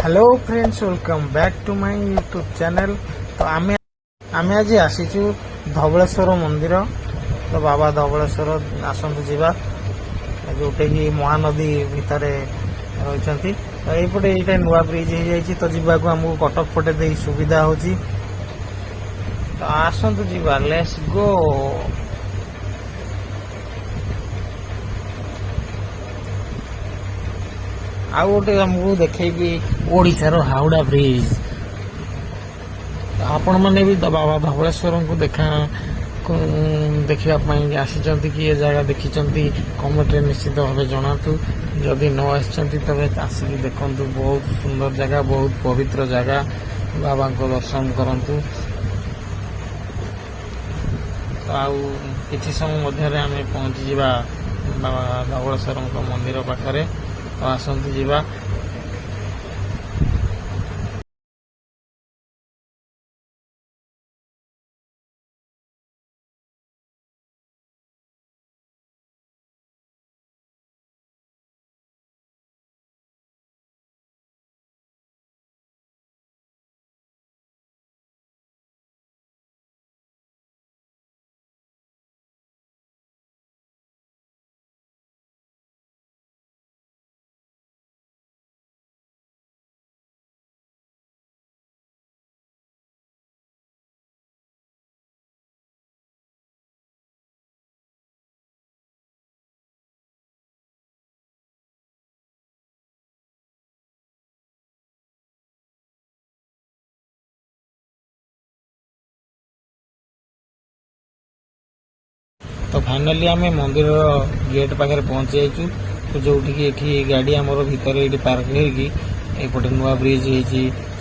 Hello friends, welcome back to my YouTube channel. तो आमे आज आसीचु धवलेश्वर मंदिर। तो बाबा धवलेश्वर आसतु जीवा जोटे कि महानदी भितर रही। तो यपटे ये नुआ ब्रिज हो जाए तो जीवाक आमको कटक पटे दे सुविधा होची। तो आसतु जीवा, लेट्स गो। आउ गोटे आमको देखी ओडिशार हावड़ा ब्रिज। आपण मैंने भी बाबा धवलेश्वर को देखापी आसी कि ये जगह देखी कमेंट निश्चित भाव जनातु। जदि न आसिक देखु, बहुत सुंदर जगह, बहुत पवित्र जगह। बाबा को दर्शन करंतु। तो आउ किछि समय मध्य आम पहुंची जा बाबा धवलेश्वर मंदिर पाखरे। तो आसतु जीवा। तो फाइनाली आम मंदिर गेट पाखे पहुंची जाइचु। तो जो गाड़ी आमर भितर ये पार्क होपटे नुआ ब्रिज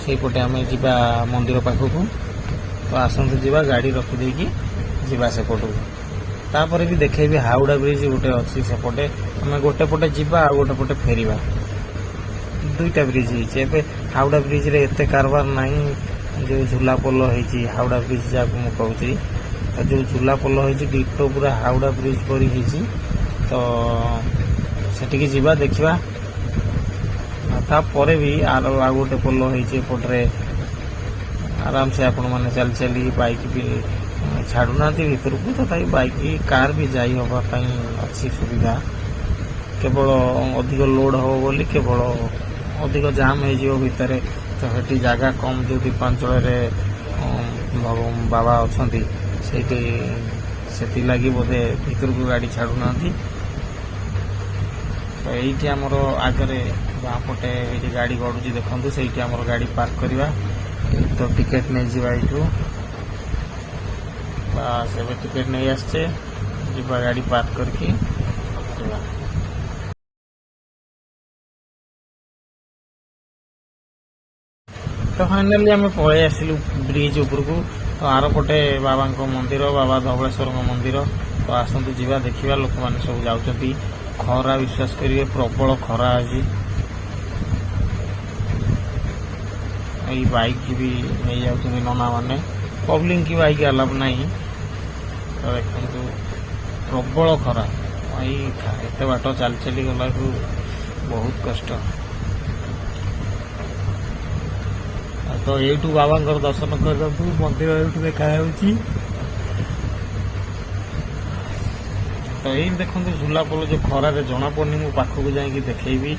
होपटे आम जा मंदिर पाखक। तो आसतु जीवा, गाड़ी रखिदेकी जीवा सेपटू। तापर भी देखेबी हावड़ा ब्रिज गोटे अच्छी सेपटे। आम गोटे पटे जीवा आ गोटे पटे फेरिबा। दुईटा ब्रिज होते। हावड़ा ब्रिज रे एते कारबार नहीं। जो झूला पोल होती हावड़ा ब्रिज जहाँ मुझे जो झूला पोल होती डिटो पूरा हावड़ा ब्रिज पर तो सेठिकी जीवा देखा। तापर भी आर गोटे पोल होपटे आराम से आपण मैंने चली चली बाइक भी छाड़ूना भर को। तथा बाइक कार भी जाई होगापी अच्छी सुविधा। केवल अधिक लोड हो बोली केवल अधिक जाम हो भितर। तो सेठी जगह कम जो दीपांचल बाबा अच्छा से लगी बोधे भर को गाड़ी छाड़ूना। तो ये आमर आगे बाँ पटे ये गाड़ी गड़ुची देखु से आमर गाड़ी पार्क करवा। तो टिकेट नहीं जावा यू बस ए टिकेट नहीं आसचे जीवा गाड़ी पार्क करके। तो फाइनाली आम पलि आसिलु ब्रिज उपरकू। तो आर पटे बाबा मंदिर, बाबा धवलेश्वर मंदिर। तो आसतु जीवा देखा। लोक मैंने सब जाऊँच। खरा विश्वास करेंगे, प्रबल खरा आज। ये बाइक भी नहीं जाऊँ नना मैंने, पब्लिक की बाइक अलाउ नहीं। तो देखो प्रबल खरा एत बाट चल चली गला बहुत कष्ट। तो यू बाबा दर्शन कर मंदिर ये देखा। तो यही देखो झूला पोल जो खरारे जना पड़नी मो पाखक जाकि देखेबी।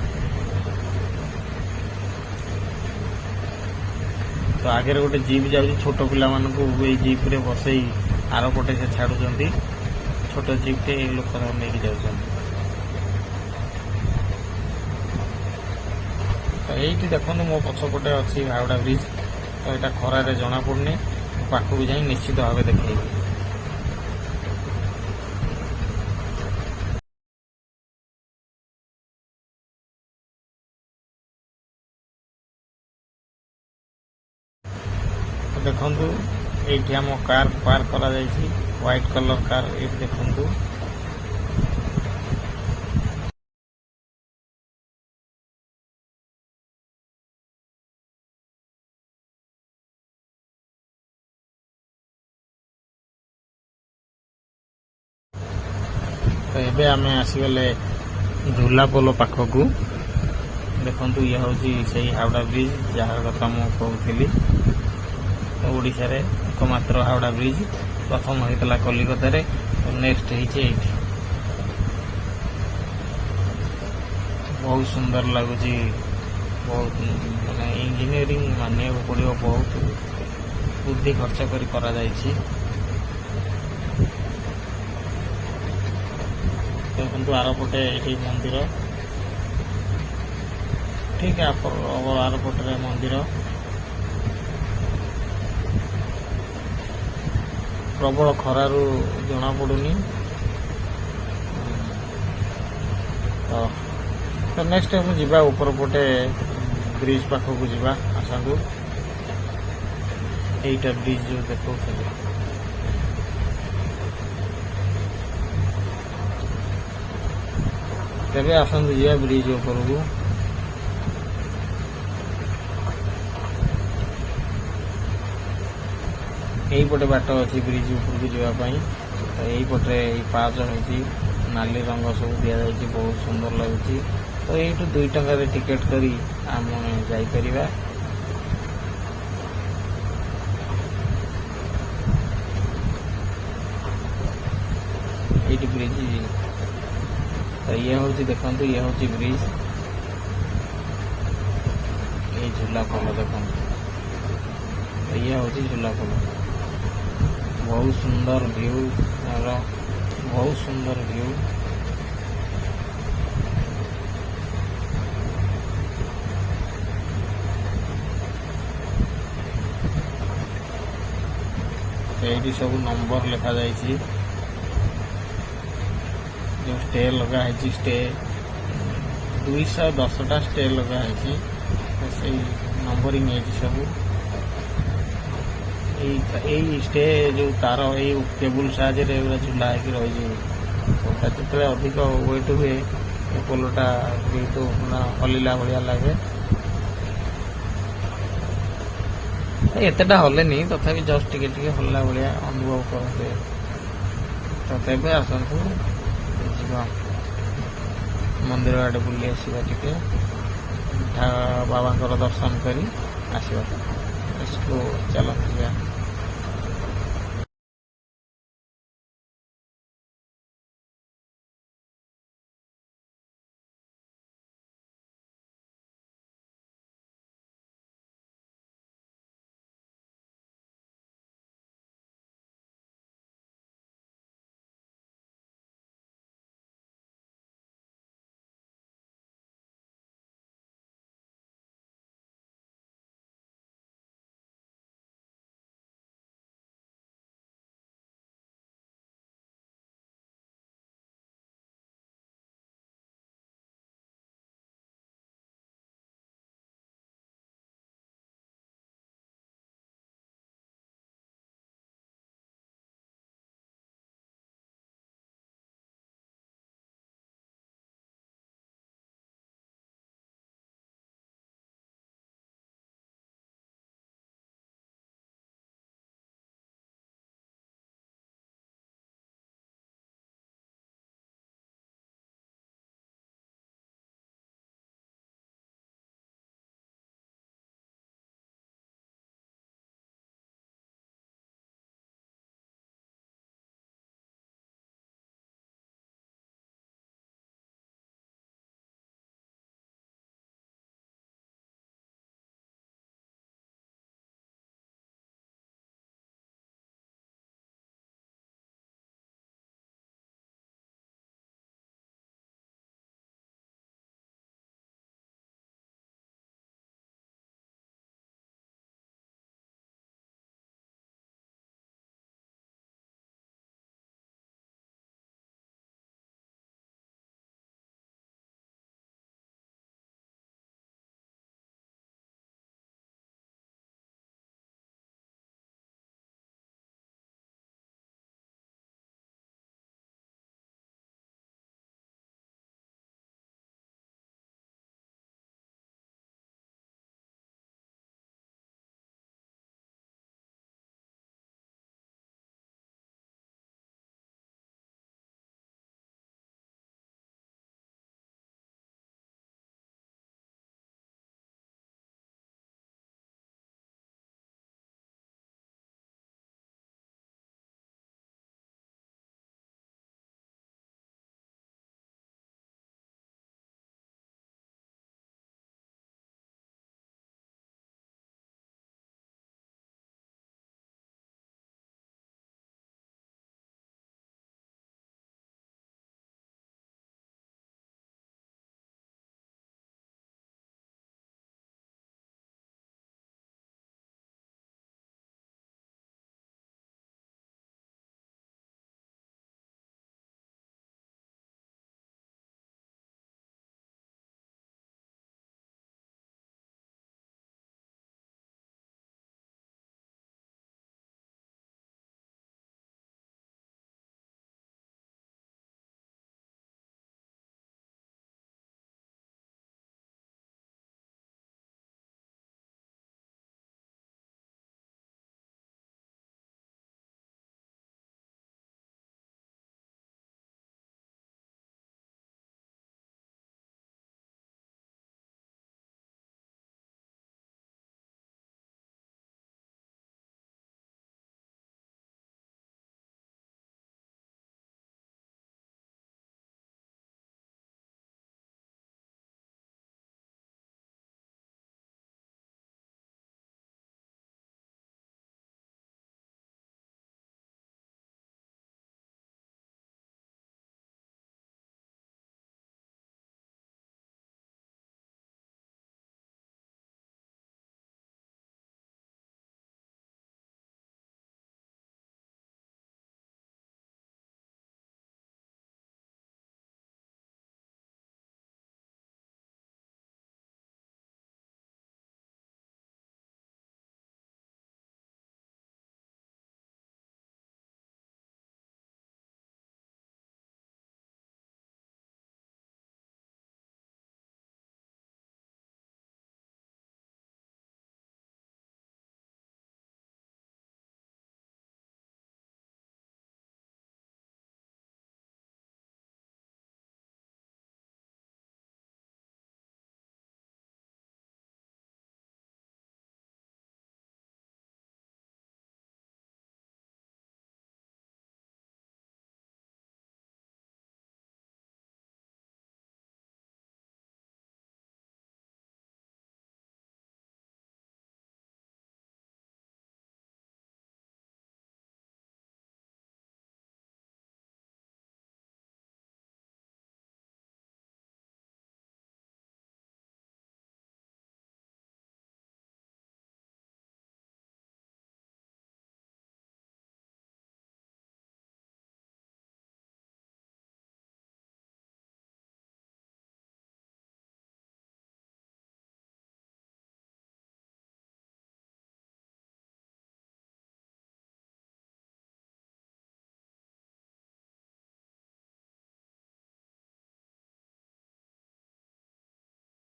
तो आगे गोटे जीप जाऊँगी छोट पिला जीप रे बसई आर पटे से छाड़ुं। छोट जीप टे लोक नहीं जाऊँ। तो ये देखो मो पछपटे अच्छी हावड़ा ब्रिज। तो यहाँ खरारे जना पड़नी पाखक जा निश्चित भाव देखेबी। देखु ये आम कार पार्क करा व्हाइट कलर कार। ये देखु तो ये आम आसीगले झूला पोल पाखक। ଦେଖନ୍ତୁ ଇଏ ହେଉଛି ସେଇ ହାଓଡ଼ା ବ୍ରିଜ୍ ଯାହାର କଥା ମୁଁ କହୁଥିଲି। ଓଡ଼ିଶାରେ ଏକମାତ୍ର ହାଓଡ଼ା ବ୍ରିଜ୍ ପ୍ରଥମ ହୋଇଥିଲା କଲିକତାରେ, ନେକ୍ସଟ ହେଇଛି ଏଇଠି। ବହୁତ ସୁନ୍ଦର ଲାଗୁଛି, ବହୁତ ମାନେ ଇଞ୍ଜିନିୟରିଂ ମାନିବାକୁ ପଡ଼ିବ, ବହୁତ ବୁଦ୍ଧି ଖର୍ଚ୍ଚ କରି କରାଯାଇଛି। ଦେଖନ୍ତୁ ଆରପଟେ ଏଠି ମନ୍ଦିର, ଠିକ୍ ଆରପଟରେ ମନ୍ଦିର। ପ୍ରବଳ ଖରାରୁ ଜଣାପଡ଼ୁନି। ତ ନେକ୍ସଟ ମୁଁ ଯିବା ଉପର ପଟେ ବ୍ରିଜ୍ ପାଖକୁ ଯିବା। ଆସନ୍ତୁ, ଏଇଟା ବ୍ରିଜ୍ ଯେଉଁ ଦେଖାଉଥିଲି। ତେବେ ଆସନ୍ତୁ ଯିବା ବ୍ରିଜ୍ ଉପରକୁ। ଏଇପଟେ ବାଟ ଅଛି ବ୍ରିଜ୍ ଉପରକୁ ଯିବା ପାଇଁ। ତ ଏଇପଟେ ଏଇ ପାହାଚ ହେଇଛି, ନାଲି ରଙ୍ଗ ସବୁ ଦିଆଯାଇଛି, ବହୁତ ସୁନ୍ଦର ଲାଗୁଛି। ତ ଏଇଠୁ 2 ଟଙ୍କାରେ ଟିକେଟ୍ କରି ଆମେ ଯାଇପାରିବା। ଏଇଠି ବ୍ରିଜ୍। ତ ଇଏ ହେଉଛି, ଦେଖନ୍ତୁ ଇଏ ହେଉଛି ବ୍ରିଜ୍। ଏଇ ଝୁଲା ପୋଲ ଦେଖନ୍ତୁ, ଇଏ ହେଉଛି ଝୁଲା ପୋଲ। ବହୁତ ସୁନ୍ଦର ଭିଉ, ବହୁତ ସୁନ୍ଦର ଭିଉ। ଏଇଠି ସବୁ ନମ୍ବର ଲେଖାଯାଇଛି, ଯେଉଁ ଷ୍ଟେ ଲଗା ହେଇଛି, ଷ୍ଟେ 210ଟା ଷ୍ଟେ ଲଗା ହେଇଛି। ସେଇ ନମ୍ବରିଂ ହେଇଛି ସବୁ। ଏଇ ଷ୍ଟେ ଯେଉଁ ତାର ଏଇ କେବୁଲ ସାହାଯ୍ୟରେ ଏଗୁଡ଼ା ଝୁଲା ହେଇକି ରହିଯିବ। ପୋଲଟା ଯେତେବେଳେ ଅଧିକ ୱେଟ୍ ହୁଏ, ଏ ପୋଲଟା ବହୁତ ହଲିଲା ଭଳିଆ ଲାଗେ। ଏତେଟା ହଲେନି, ତଥାପି ଜଷ୍ଟ ଟିକେ ଟିକେ ହଲିଲା ଭଳିଆ ଅନୁଭବ କରନ୍ତି। ତ ତେବେ ଆସନ୍ତୁ ଯିବା ମନ୍ଦିର ଆଡ଼େ ବୁଲି ଆସିବା, ଟିକେ ବାବାଙ୍କର ଦର୍ଶନ କରି ଆସିବା। ଚାଲନ୍ତୁ ଯିବା।